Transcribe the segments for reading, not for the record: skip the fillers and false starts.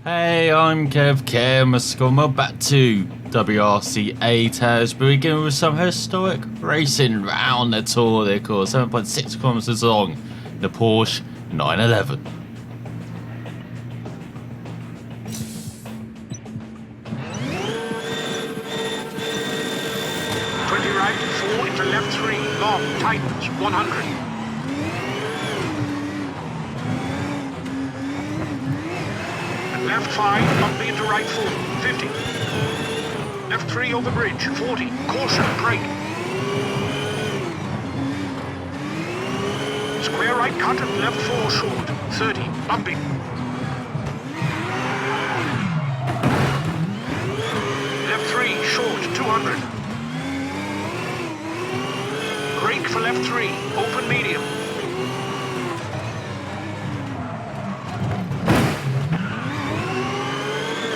Hey, I'm Kev Muscoma, back to WRC 8 as we begin with some historic racing round the Tour de Corse, 7.6 kilometers long, the Porsche 911. Right, 4 into left 3, long, tightens, 100. And left 5, bumpy into right 4, 50. Left 3 over bridge, 40, caution, brake. Square right cut and left 4 short, 30, bumpy. Left 3, short, 200. Brake for left 3, open medium.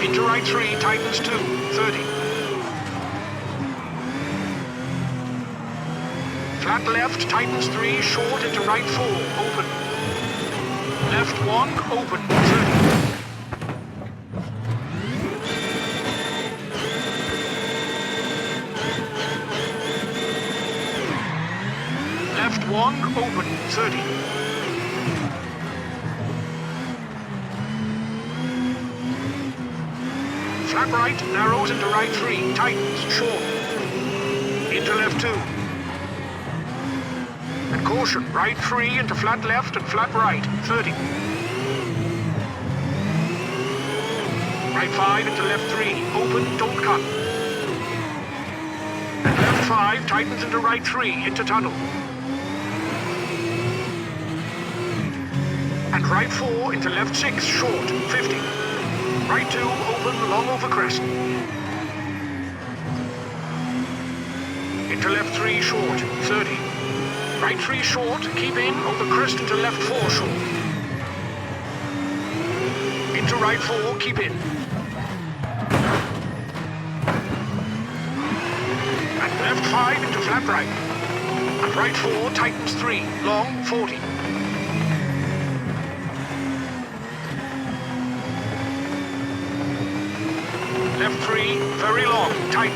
Into right 3, tightens 2, 30. Flat left, tightens 3, short into right 4, open. Left 1, open, 30. Left 1, open, 30. Flat right, narrows into right 3, tightens, short. Into left 2. And caution, right 3 into flat left and flat right, 30. Right 5 into left 3, open, don't cut. And left 5, tightens into right 3, into tunnel. And right 4 into left 6, short, 50. Right 2, open, long over crest. Into left 3, short, 30. Right 3, short, keep in, over crest into left 4, short. Into right 4, keep in. And left 5 into flat right. And right 4, tightens 3, long, 40. Left 3, very long, tight.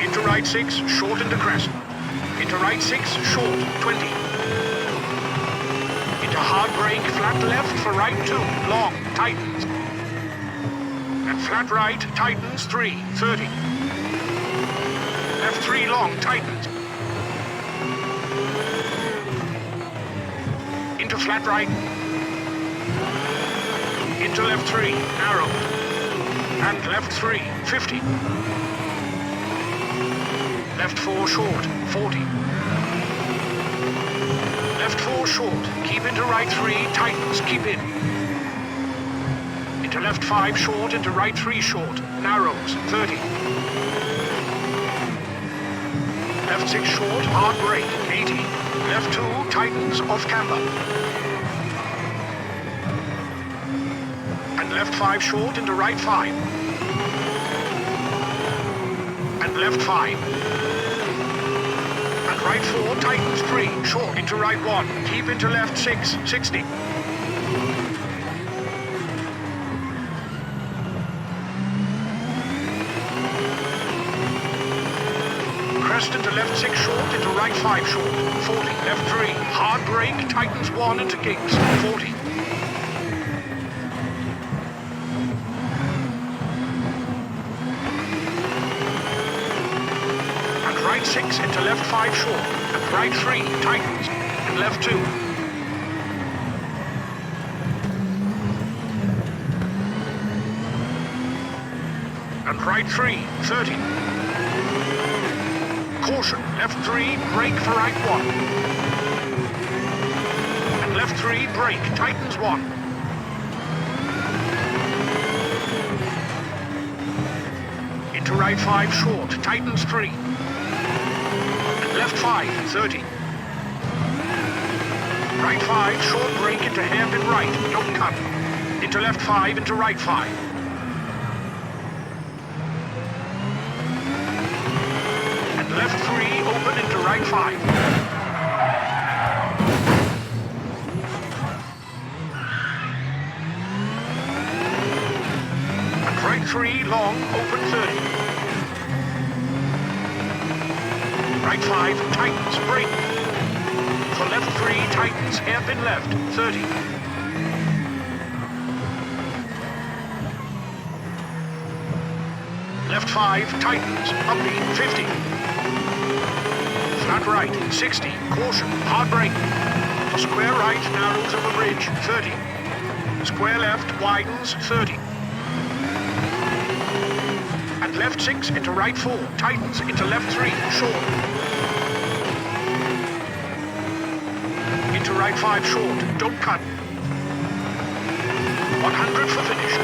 Into right 6, short into crest. Into right 6, short, 20. Into hard brake, flat left for right 2, long, tightens. And flat right, tightens 3, 30. Left 3, long, tightens. Into flat right. Into left 3, narrow. And left 3, 50. Left 4 short, 40. Left 4 short, keep into right 3, tightens, keep in. Into left 5 short, into right 3 short, narrows, 30. Left 6 short, hard brake, 80. Left 2, tightens, off camber. Left 5 short into right 5. And left 5. And right 4, tightens 3, short into right 1. Keep into left 6, 60. Crest into left 6 short into right 5 short, 40. Left 3, hard brake, tightens 1 into gigs, 40. Right 6 into left 5 short, and right 3, tightens, and left 2. And right 3, 30. Caution, left 3, brake for right 1. And left 3, brake, tightens 1. Into right 5 short, tightens 3. Left 5, 30. Right 5, short brake into hairpin right, don't cut. Into left 5, into right 5. And left 3, open into right 5. 3, long, open 30. Right 5, tightens, brake. For left 3, tightens, hairpin left, 30. Left 5, tightens, upbeat, 50. Flat right, 60, caution, hard brake. For square right, narrows over bridge, 30. Square left, widens, 30. And left 6 into right 4, tightens, into left 3, short. Into right 5, short, don't cut. 100 for finish.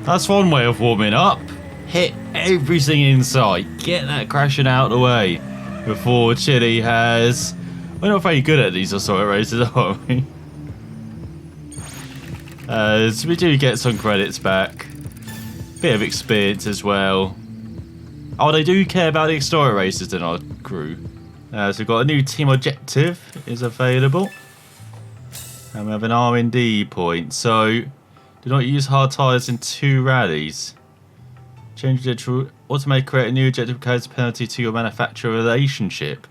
That's one way of warming up. Hit everything in sight. Get that crashing out of the way before Chile has... We're not very good at these assault races, are we? So we do get some credits back. Bit of experience as well. Oh, they do care about the historic races in our crew. So we've got a new team objective is available. And we have an R&D point. So... Do not use hard tyres in 2 rallies. Change the to automatically create a new objective carries a penalty to your manufacturer relationship.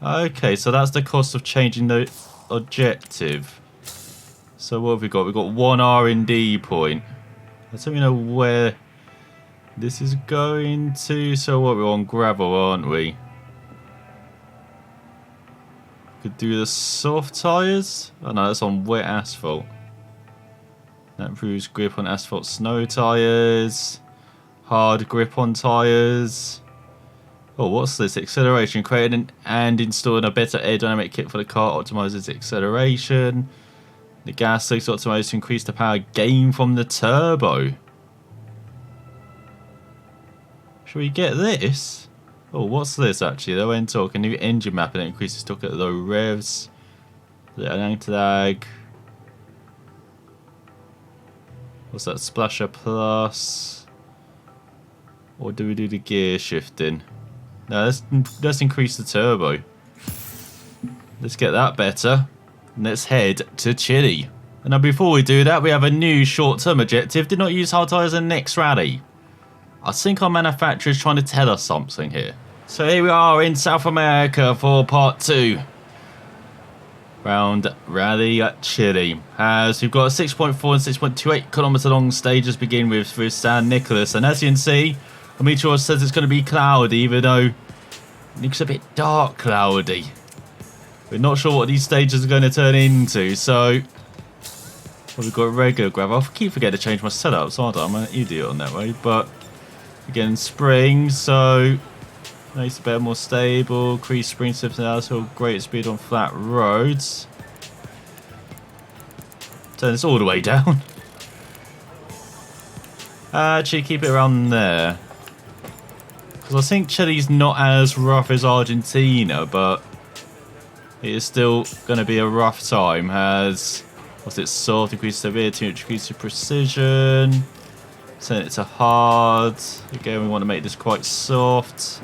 Okay, so that's the cost of changing the objective. So what have we got? We've got 1 R&D point. Let's let me know where this is going to. So what, we're on gravel, aren't we? Could do the soft tyres. Oh no, that's on wet asphalt. That improves grip on asphalt snow tyres. Hard grip on tyres. Oh, what's this? Acceleration. Creating and installing a better aerodynamic kit for the car optimizes acceleration. The gas leaks optimized to increase the power gain from the turbo. Should we get this? Oh, what's this actually? Low end torque. A new engine map and it increases torque at low revs. The anti-lag. What's that? Splasher plus? Or do we do the gear shifting? No, let's increase the turbo. Let's get that better. And let's head to Chile. And now before we do that, we have a new short-term objective. Did not use hard tyres in the next rally. I think our manufacturer is trying to tell us something here. So here we are in South America for part 2. Round Rally at Chile. As we've got a 6.4 and 6.28 kilometre long stages begin with San Nicolas. And as you can see, the meteorologist says it's going to be cloudy, even though it looks a bit dark cloudy. We're not sure what these stages are going to turn into. So, well, we've got regular gravel. I keep forgetting to change my setups, aren't I? I'm an idiot on that way. But again, spring, so makes it better, more stable. Increase spring stiffness, also great speed on flat roads. Turn this all the way down. Actually, keep it around there. Because I think Chile's not as rough as Argentina, but it is still going to be a rough time. Has what's it? Soft, increase severity, increase precision. Turn it to hard. Again, we want to make this quite soft.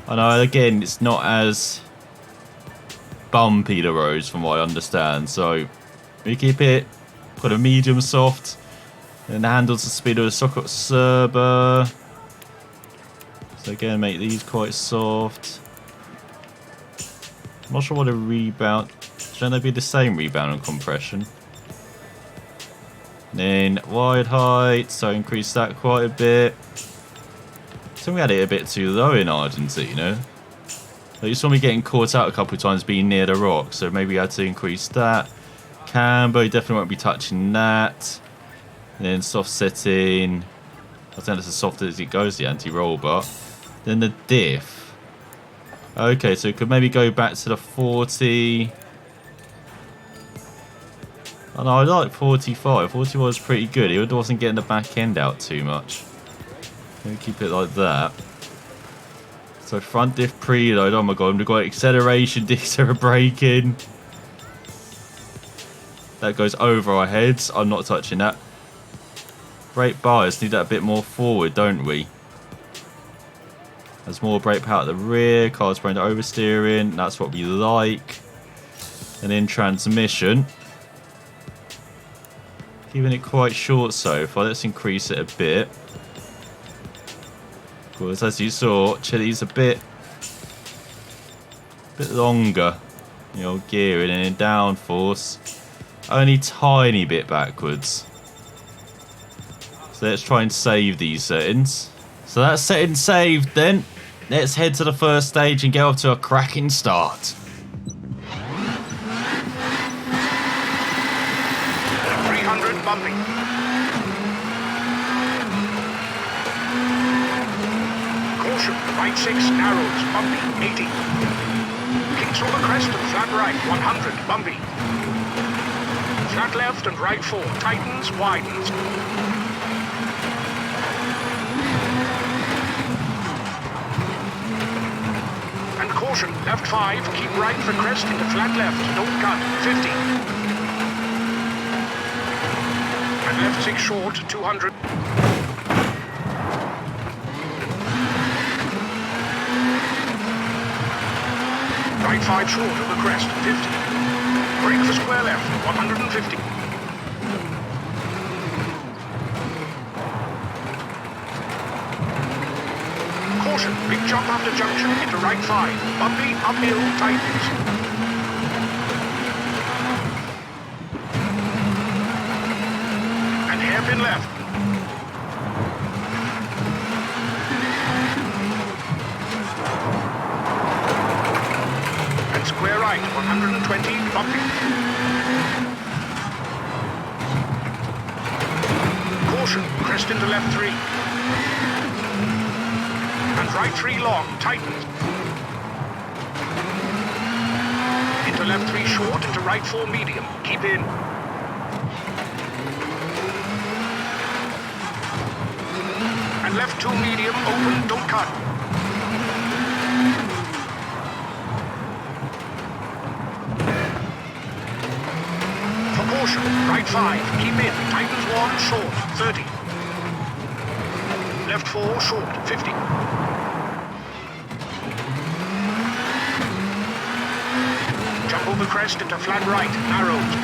I know, again, it's not as bumpy, the roads, from what I understand. So, we keep it, put a medium soft, and handles the speed of the socket server. So again, make these quite soft. I'm not sure what a rebound, shouldn't they be the same rebound and compression? And then wide height, so increase that quite a bit. I think we had it a bit too low in Argentina. You saw me getting caught out a couple of times being near the rock, so maybe I had to increase that. Camber, you definitely won't be touching that. And then soft setting. I think that's as soft as it goes, the anti-roll bar. Then the diff. Okay, so we could maybe go back to the 40. Oh no, I like 45. 40 was pretty good. It wasn't getting the back end out too much. Maybe keep it like that. So front diff preload. Oh my god, we've got acceleration, decelerate braking. That goes over our heads. I'm not touching that. Brake bias, need that a bit more forward, don't we? There's more brake power at the rear. Car's prone to oversteering. That's what we like. And in transmission, keeping it quite short so far. Let's increase it a bit. Of course, as you saw, Chile's a bit longer. You know, gearing and in downforce, only tiny bit backwards. So let's try and save these settings. So that's setting saved then. Let's head to the first stage and get off to a cracking start. 300 bumping. Caution, right 6 narrows, bumpy, 80. Kicks over crest and flat right, 100, bumpy. Flat left and right 4, tightens, widens. And caution, left 5, keep right for crest into flat left, don't cut, 50. And left 6 short, 200. Right 5 short of the crest, 50. Brake for square left, 150. Caution, big jump after junction into right 5. Bumpy, uphill, tightens. And hairpin left. And square right, 120, bumpy. Caution, crest into left 3. And right 3 long, tightens. Into left 3 short, into right 4 medium, keep in. And left 2 medium, open, don't cut. For caution, right 5, keep in, tightens 1, short, 30. Left 4, short, 50. Jump over crest into flat right, narrows.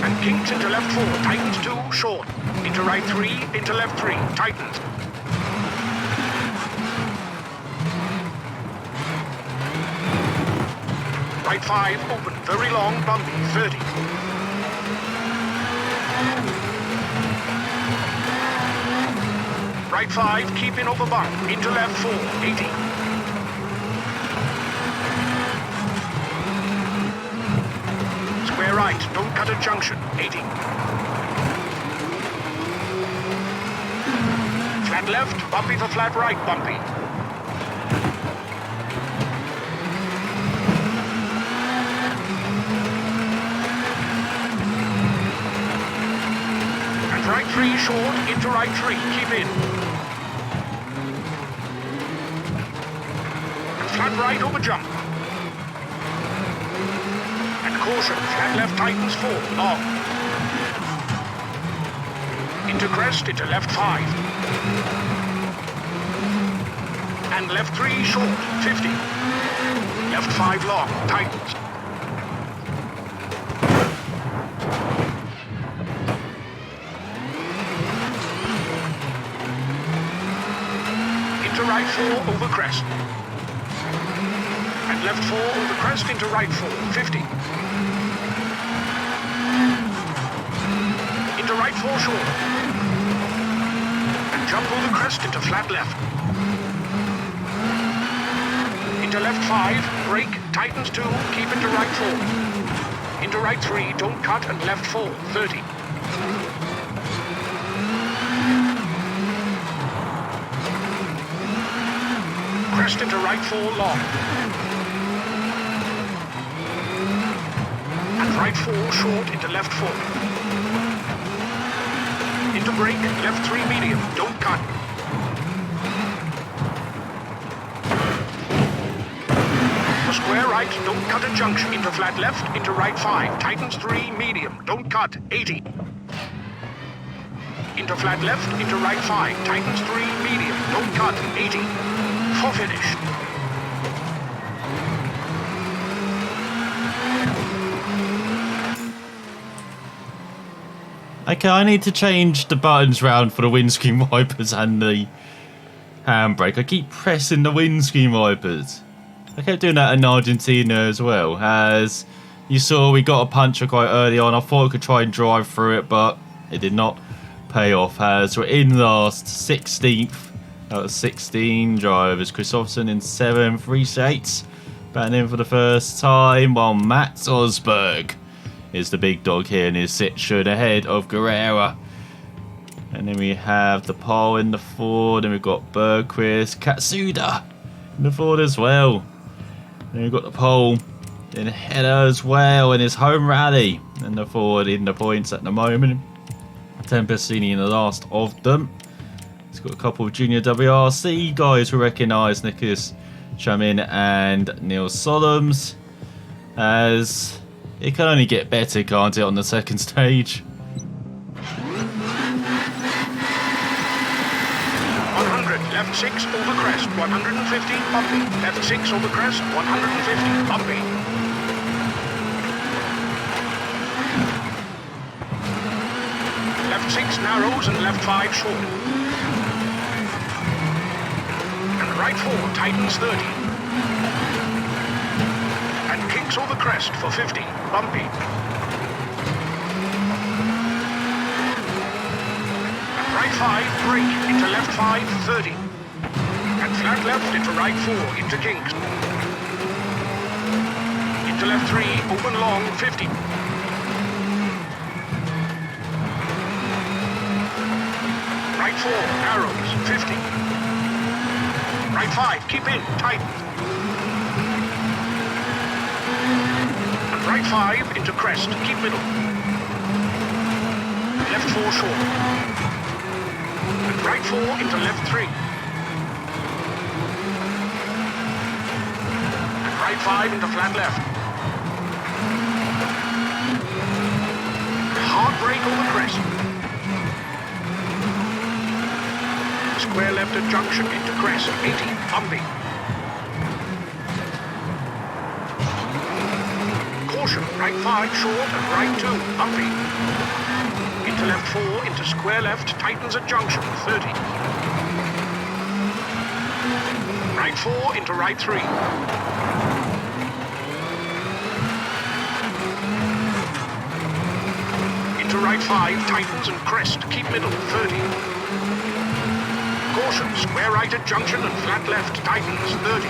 And kinks into left 4, tightens 2, short. Into right 3, into left 3, tightens. Right 5, open, very long, bumpy, 30. Right 5, keep in over bump, into left 4, 80. Square right, don't cut at junction, 80. Flat left, bumpy for flat right, bumpy. And right 3 short, into right 3, keep in. Flat right over jump. And caution, flat left tightens 4, long. Into crest, into left 5. And left 3 short, 50. Left 5 long, tightens. Into right 4 over crest. And left 4 over crest into right 4, 50. Into right 4 short. And jump over crest into flat left. Into left 5, brake, tightens 2, keep into right 4. Into right 3, don't cut, and left 4, 30. Crest into right 4 long. Right 4 short into left 4. Into brake, left 3 medium, don't cut. For square right, don't cut at junction, into flat left, into right 5, tightens 3 medium, don't cut, 80. Into flat left, into right 5, tightens 3 medium, don't cut, 80. for finish. Okay, I need to change the buttons round for the windscreen wipers and the handbrake. I keep pressing the windscreen wipers. I kept doing that in Argentina as well. As you saw, we got a puncture quite early on. I thought I could try and drive through it, but it did not pay off. As we're in last, 16th out of 16 drivers. Christopherson in 7th, Reese Yates batting in for the first time, while Matt Osberg is the big dog here and is situated ahead of Guerrera. And then we have the pole in the Ford, and we've got Bergquist, Katsuda in the Ford as well. And we've got the pole in header as well in his home rally, and the Ford in the points at the moment. Tempestini in the last of them. He's got a couple of junior WRC guys who recognise Nicholas Chamin and Neil Solomons, as it can only get better, can't it, on the second stage? 100, left 6 over crest, 150, bumpy. Left 6 over crest, 150, bumpy. Left 6 narrows and left 5 short. And right 4 tightens 30. And kicks over crest for 50, bumpy. And right 5, brake, into left 5, 30. And flat left into right 4, into kinks. Into left 3, open long, 50. Right 4, narrows, 50. Right 5, keep in, tight. And right 5 into crest, keep middle. Left 4 short. And right 4 into left 3. And right 5 into flat left. Hard brake over crest. Square left at junction into crest, 80, bumpy. Caution, right 5 short and right 2, bumpy. Into left 4, into square left, tightens at junction, 30. Right 4 into right 3. Into right 5, tightens and crest, keep middle, 30. Caution, square right at junction and flat left, tightens, 30.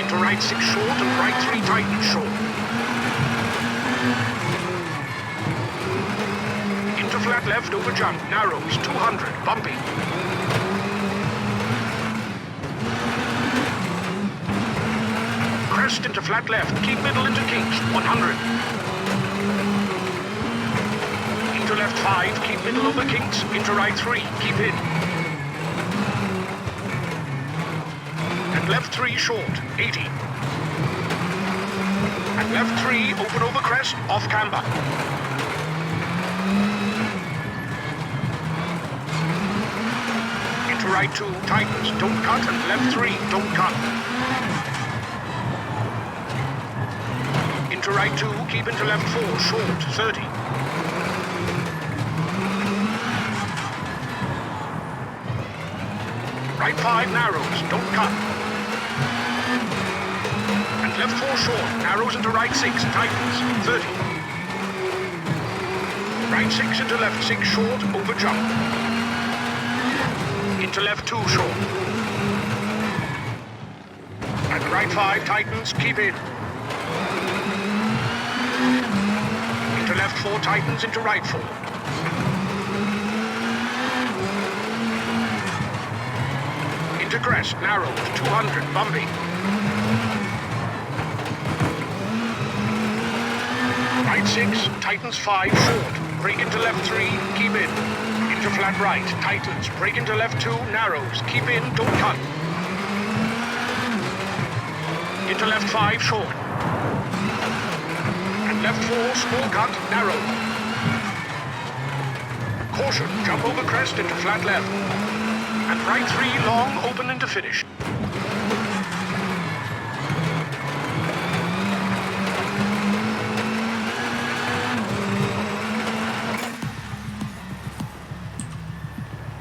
Into right 6 short and right 3 tightens short. Into flat left over jump, narrows, 200, bumpy. Crest into flat left, keep middle into kinks, 100. Into left 5, keep middle over kinks, into right 3, keep in. And left 3 short, 80. And left 3, open over crest, off camber. Into right 2, tightens, don't cut, and left 3, don't cut. Into right 2, keep into left 4, short, 30. Right 5 narrows, don't cut. And left 4 short, narrows into right 6, tightens, 30. Right 6 into left 6 short, over jump. Into left 2 short. And right 5 tightens, keep in. Into left 4 tightens, into right 4. Into crest, narrows, 200, bumpy. Right 6, tightens 5, short. Brake into left 3, keep in. Into flat right, tightens. Brake into left 2, narrows. Keep in, don't cut. Into left 5, short. And left 4, small cut, narrow. Caution, jump over crest into flat left. And right 3 long, open into finish.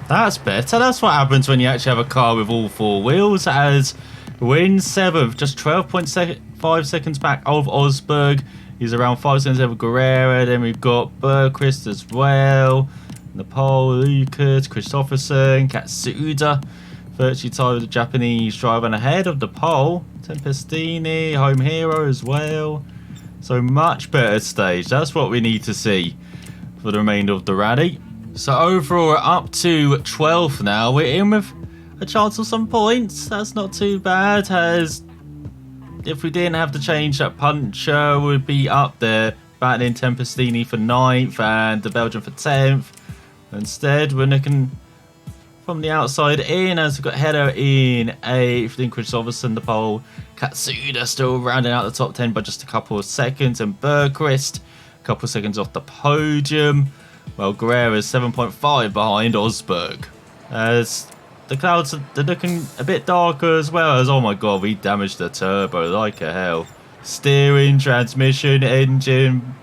That's better. That's what happens when you actually have a car with all 4 wheels. As we're in 7th, just 12.5 seconds back of Osberg. He's around 5 seconds over Guerrero. Then we've got Bergqvist as well. Nepal, Lucas, Christopherson, Katsuda. Virtually tied with the Japanese driver and ahead of the pole. Tempestini, home hero as well. So much better stage. That's what we need to see for the remainder of the rally. So overall, we're up to 12th now. We're in with a chance of some points. That's not too bad. As if we didn't have to change that puncher, we'd be up there battling Tempestini for 9th and the Belgian for 10th. Instead, we're looking from the outside in as we've got Header in 8th, then Christopherson the pole. Katsuda still rounding out the top 10 by just a couple of seconds, and Bergqvist a couple of seconds off the podium. Well, Guerrero is 7.5 behind Osberg. As the clouds they're looking a bit darker as well. As oh my god, we damaged the turbo like a hell. Steering, transmission, engine,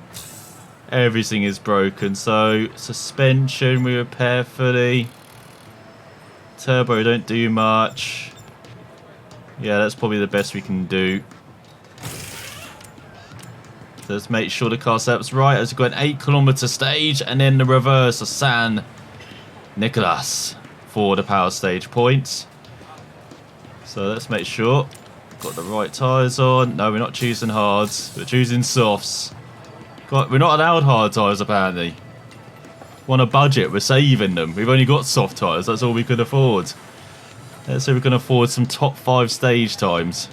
everything is broken. So suspension we repair fully. Turbo don't do much. Yeah, that's probably the best we can do. So let's make sure the car setup's right as we've got an 8-kilometer stage and then the reverse of San Nicolas for the power stage points. So let's make sure got the right tyres on. No, we're not choosing hards, we're choosing softs. God, we're not allowed hard tyres apparently. On a budget, we're saving them. We've only got soft tyres, that's all we could afford. Let's see if we can afford some top 5 stage times.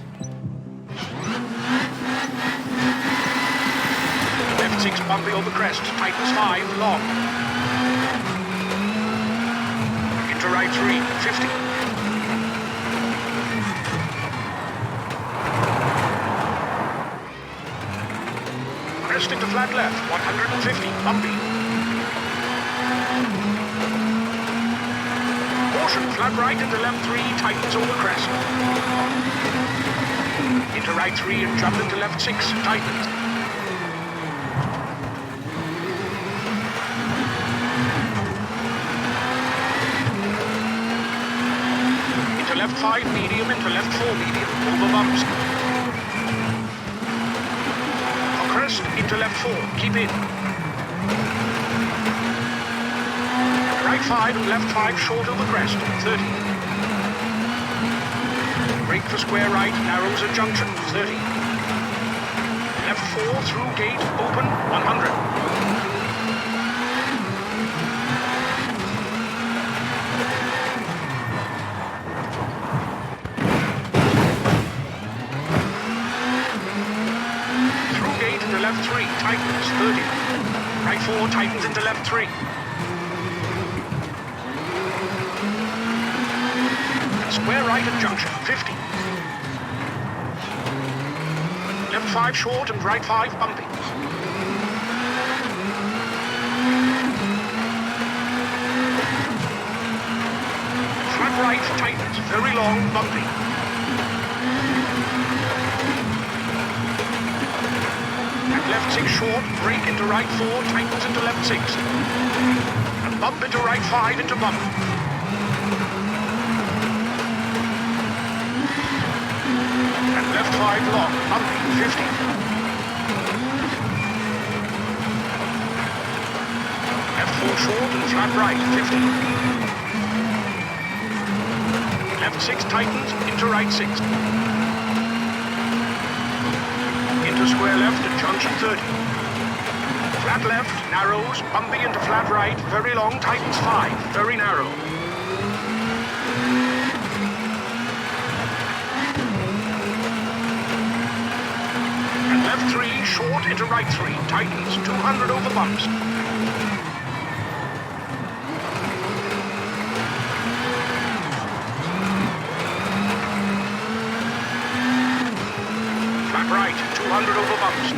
Left 6 bumpy over crest, tightens 5 long. Into right 3, 50. Crest into flat left, 150, bumpy. Caution, flat right into left 3, tightens over crest. Into right 3 and jump into left 6, tightens. Into left 5, medium, into left 4, medium, over bumps. On crest, into left 4, keep in. Right 5 and left 5 short of the crest, 30. Brake for square right, narrows at junction, 30. Left 4 through gate, open, 100. Through gate into left 3, tightens, 30. Right 4 tightens into left 3. Square right at junction, 50. Left 5 short and right 5 bumpy. Flat right tightens, very long, bumpy. And left 6 short, brake into right 4, tightens into left 6. And bump into right 5 into bump. And left 5 long, bumpy, 50. Left 4 short and flat right, 50. Left 6 tightens, into right 6. Into square left at junction 30. Flat left, narrows, bumpy into flat right, very long, tightens 5, very narrow. Left 3, short into right 3, tightens, 200 over bumps. Flat right, 200 over bumps.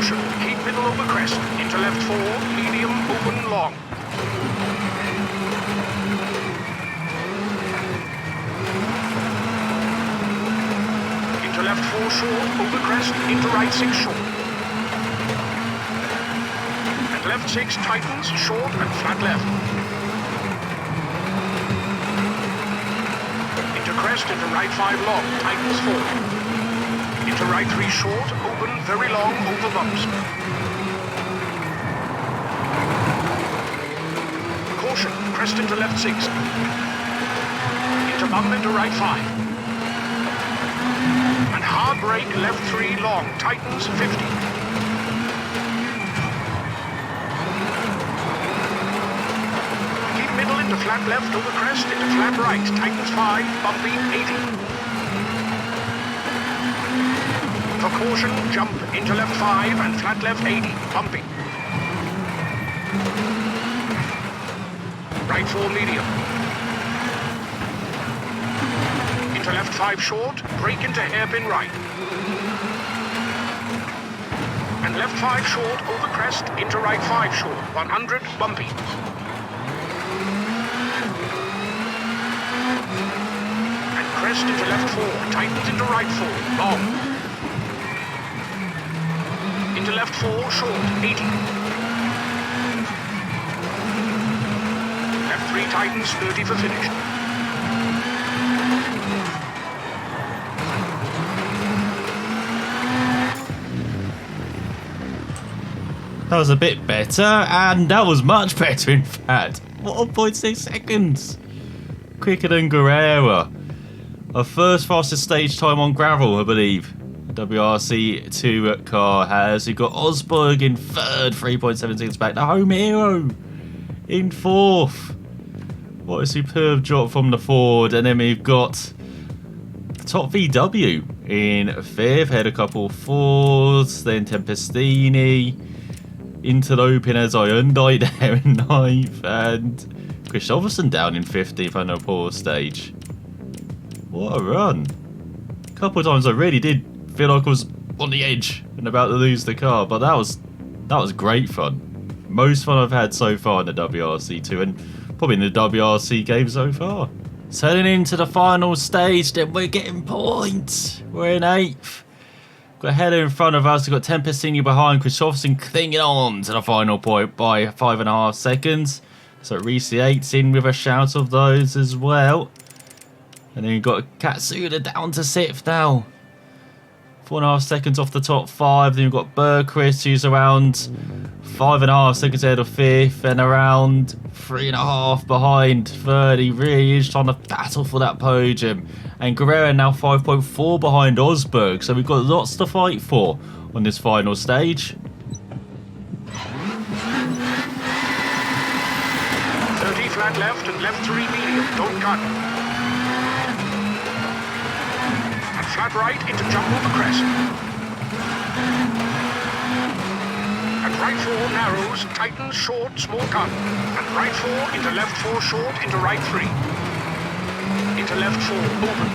Caution, keep middle over crest. Into left 4, medium, open, long. Into left 4 short, over crest, into right 6 short. And left 6 tightens, short and flat left. Into crest, into right 5 long, tightens 4. Into right 3 short, open, very long, over bumps. Caution, crest into left 6. Into bump into right 5. And hard brake, left 3 long, tightens 50. Keep middle into flat left, over crest, into flat right, tightens 5, bumpy 80. For caution, jump into left 5 and flat left 80, bumpy. Right 4 medium. Into left 5 short, brake into hairpin right. And left 5 short, over crest, into right 5 short, 100, bumpy. And crest into left 4, tightens into right 4, long. Into left 4, short, 80. Left 3 tightens, 30 for finish. That was a bit better, and that was much better in fact. 1.6 seconds. Quicker than Guerrera. Our first fastest stage time on gravel, I believe. WRC 2 car has. We've got Osberg in third, 3.76 back. The home hero in fourth. What a superb drop from the Ford. And then we've got Top VW in fifth. Had a couple fourths. Then Tempestini. Interloping as Hyundai there in ninth. And Christopherson down in 15th on a poor stage. What a run. A couple of times I really did feel like I was on the edge and about to lose the car, but that was great fun. Most fun I've had so far in the WRC2 and probably in the WRC game so far. Turning into the final stage, then we're getting points. We're in 8th. Got a header in front of us. We've got Tempestini behind. Christopherson clinging on to the final point by 5.5 seconds. So Reese 8's in with a shout of those as well. And then you've got Katsuda down to 6th now. 4.5 seconds off the top 5. Then you've got Bergquist, who's around 5.5 seconds ahead of 5th, and around 3.5 behind 3rd. He really is trying to battle for that podium. And Guerrera now 5.4 behind Osberg. So we've got lots to fight for on this final stage. 30 flat left and left 3 medium, don't cut. Flat right into jump over crest. And right 4 narrows, tightens short, small cut. And right 4 into left 4 short, into right 3. Into left 4, open.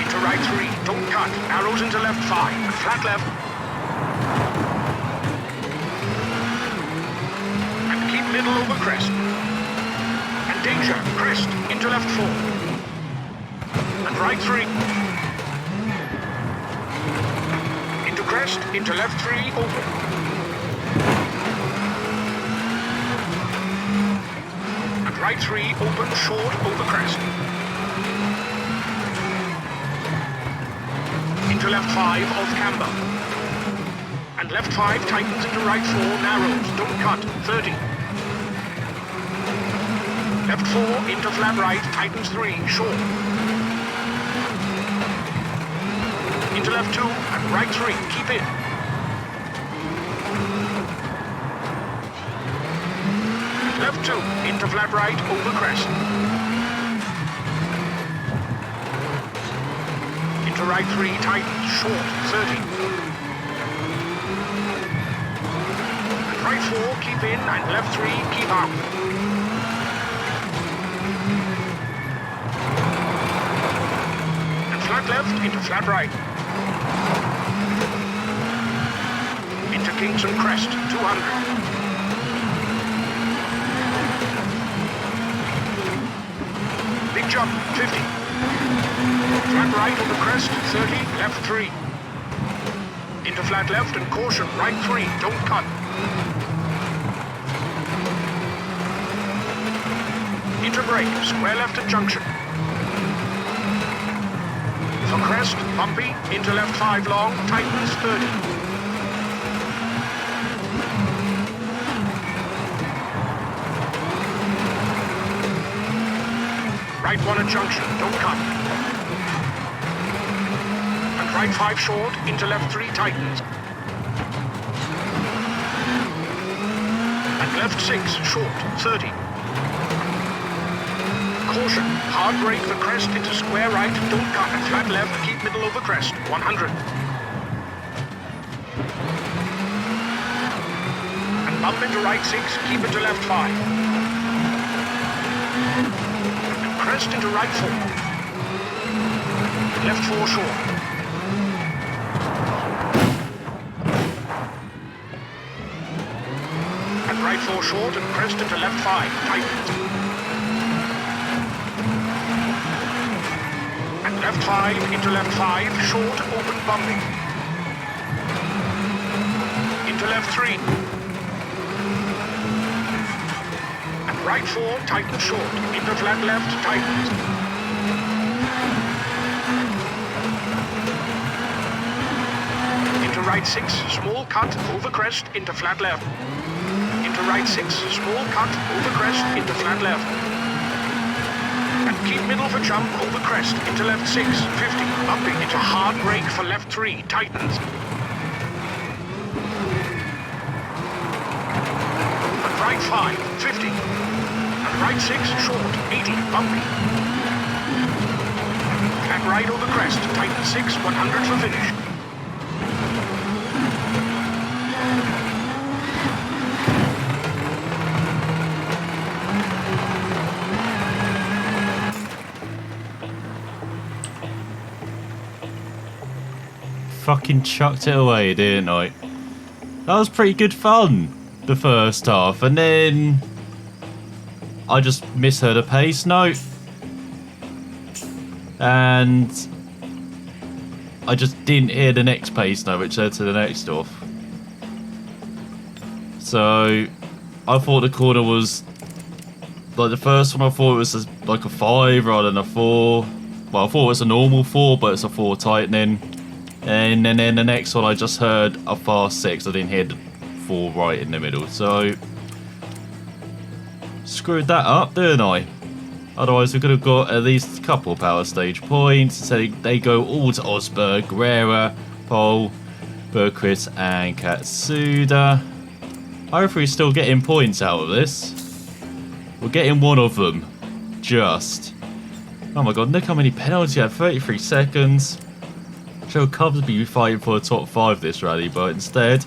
Into right 3, don't cut. Narrows into left 5, and flat left. And keep middle over crest. And danger, crest, into left 4. And right 3. Into crest, into left 3, open. And right 3, open, short, over crest. Into left 5, off camber. And left 5 tightens into right 4, narrows, don't cut, 30. Left 4, into flat right, tightens 3, short. Into left 2 and right 3, keep in. Left 2, into flat right, over crest. Into right 3, tightens, short, 30. And right 4, keep in, and left 3, keep out. And flat left, into flat right. Kinks and Crest, 200. Big jump, 50. Flat right on the crest, 30, left 3. Into flat left and caution, right 3, don't cut. Into brake, square left at junction. For crest, bumpy, into left 5 long, tightens 30. Right 1 at junction, don't cut. And right 5 short, into left 3 tightens. And left 6 short, 30. Caution, hard brake for crest into square right, don't cut, and flat left, keep middle over crest, 100. And bump into right 6, keep into left 5. And crest into right 4. Left 4 short. And right 4 short, and crest into left 5, tightened. Left 5, into left 5, short, open bumping. Into left 3. And right 4, tighten short, into flat left, tightens. Into right 6, small cut, over crest, into flat left. Into right 6, small cut, over crest, into flat left. Keep middle for jump, over crest, into left 6, 50, bumping into hard brake for left 3, tightens. And right 5, 50. And right 6, short, 80, bumping. And right over crest, tighten 6, 100 for finish. Fucking chucked it away, didn't I? That was pretty good fun, the first half, and then I just misheard a pace note, and I just didn't hear the next pace note, which led to the next off. So I thought the corner was like the first one. I thought it was like a 5 rather than a 4. Well, I thought it was a normal 4, but it's a 4 tightening. And then the next one I just heard a fast 6. I didn't hear the 4 right in the middle. So screwed that up, didn't I? Otherwise we could have got at least a couple power stage points. So they go all to Osberg, Guerrera, Pole, Bergqvist and Katsuda. Hopefully we're still getting points out of this. We're getting one of them. Just. Oh my god, look how many penalties you had. 33 seconds. Should comfortably be fighting for the top 5 this rally, but instead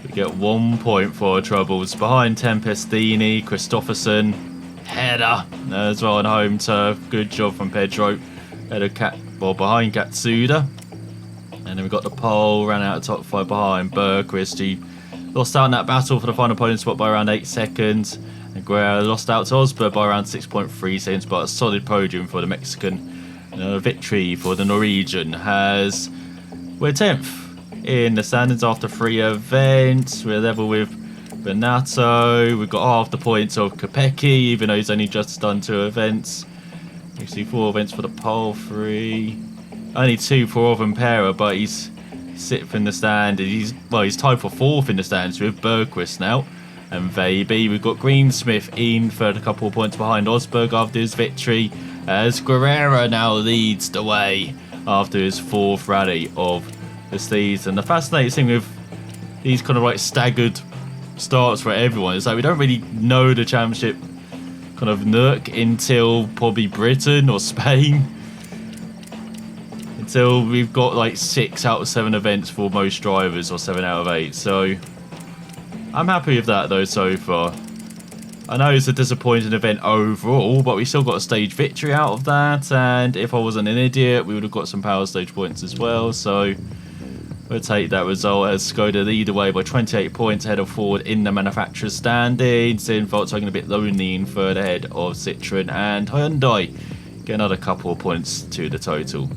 we get 1 point for our troubles. Behind Tempestini, Christopherson, header as well on home turf. Good job from Pedro. Header behind Katsuda. And then we got the pole, ran out of top 5 behind Bergqvist. He lost out in that battle for the final podium spot by around 8 seconds. And Guerrero lost out to Osberg by around 6.3 seconds, but a solid podium for the Mexican. Victory for the Norwegian. We're 10th in the standings after 3 events. We're level with Benato. We've got half the points of Kopecky, even though he's only just done 2 events. Actually 4 events for the pole, 3. Only 2 for Ovenpera, but he's 6th in the standings. He's tied for 4th in the standings with Bergqvist now. And Veiby. We've got Greensmith in third, a couple of points behind Osberg after his victory, as Guerrera now leads the way after his 4th rally of the season. The fascinating thing with these kind of like staggered starts for everyone is like we don't really know the championship kind of nook until probably Britain or Spain. Until we've got like 6 out of 7 events for most drivers, or 7 out of 8. So I'm happy with that though so far. I know it's a disappointing event overall, but we still got a stage victory out of that, and if I wasn't an idiot, we would have got some power stage points as well, so We'll take that result as Skoda lead away by 28 points ahead of Ford in the manufacturer's standings. Then Volkswagen a bit lonely in third ahead of Citroen and Hyundai. Get another couple of points to the total.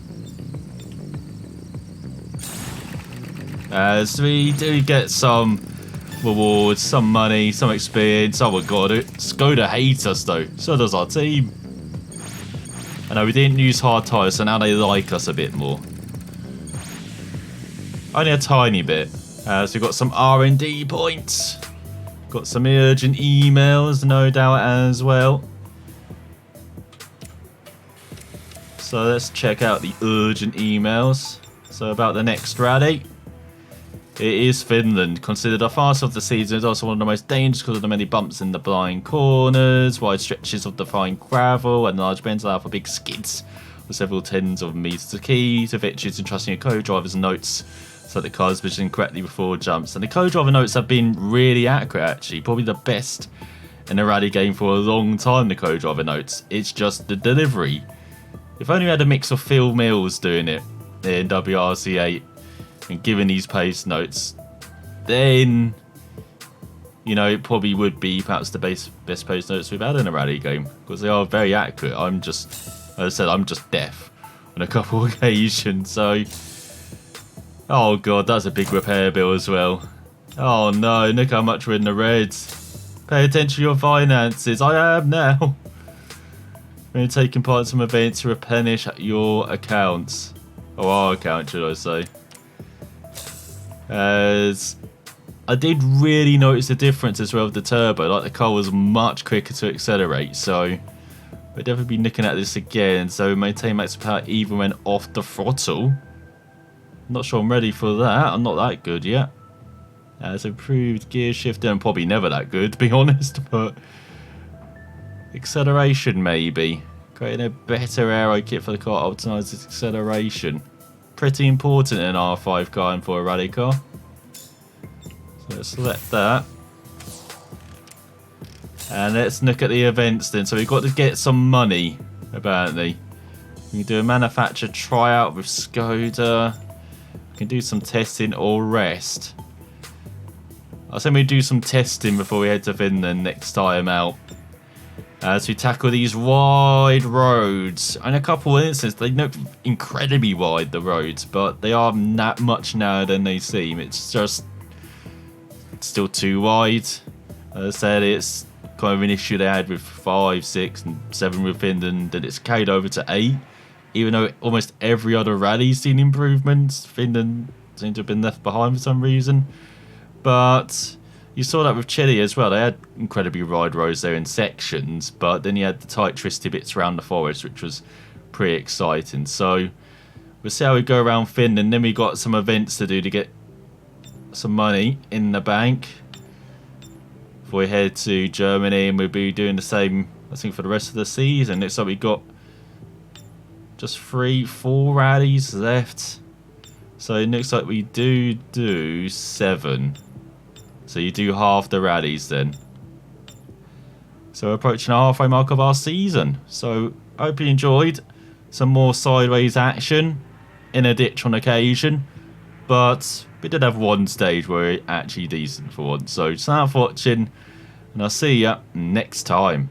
As we do get some rewards, some money, some experience. Oh my god, Skoda hates us though. So does our team. I know we didn't use hard tyres, so now they like us a bit more. Only a tiny bit. So we've got some R&D points. Got some urgent emails, no doubt, as well. So let's check out the urgent emails. So about the next rally. It is Finland. Considered the fastest of the season, it's also one of the most dangerous because of the many bumps in the blind corners, wide stretches of the fine gravel, and large bends allow for big skids with several tens of meters. The key to victory is in trusting your co-driver's notes so that the car is positioned correctly before jumps. And the co-driver notes have been really accurate, actually. Probably the best in a rally game for a long time, the co-driver notes. It's just the delivery. If only we had a mix of Phil Mills doing it in WRC 8 and giving these pace notes, then, you know, it probably would be perhaps the best pace notes we've had in a rally game, because they are very accurate. I'm just, as I said, I'm just deaf on a couple of occasions, so... Oh god, that's a big repair bill as well. Oh no, look how much we're in the reds. Pay attention to your finances. I am now. We're taking part in some events to replenish your accounts. Or our account, should I say. As I did really notice the difference as well with the turbo. Like, the car was much quicker to accelerate, so we'll definitely be looking at this again. So maintain max power even when off the throttle. Not sure I'm ready for that. I'm not that good yet. As improved gear shifting, I'm probably never that good, to be honest, but acceleration maybe. Creating a better aero kit for the car optimises acceleration. Pretty important in an R5 car and for a rally car. So let's select that. And let's look at the events then. So we've got to get some money, apparently. We can do a manufacturer tryout with Skoda. We can do some testing or rest. I think we do some testing before we head to Finland next time out. As we tackle these wide roads. And a couple of instances, they look incredibly wide, the roads, but they are not much narrower than they seem. It's just still too wide. As I said, it's kind of an issue they had with 5, 6 and 7 with Finland, that it's carried over to 8. Even though almost every other rally's seen improvements, Finland seems to have been left behind for some reason. But you saw that with Chile as well. They had incredibly wide roads there in sections, but then you had the tight, twisty bits around the forest, which was pretty exciting. So we'll see how we go around Finland. Then we got some events to do to get some money in the bank before we head to Germany, and we'll be doing the same, I think, for the rest of the season. Looks like we got just 4 rallies left. So it looks like we do 7. So you do half the rallies then. So we're approaching the halfway mark of our season. So I hope you enjoyed some more sideways action in a ditch on occasion. But we did have one stage where we're actually decent for once. So thanks for watching, and I'll see you next time.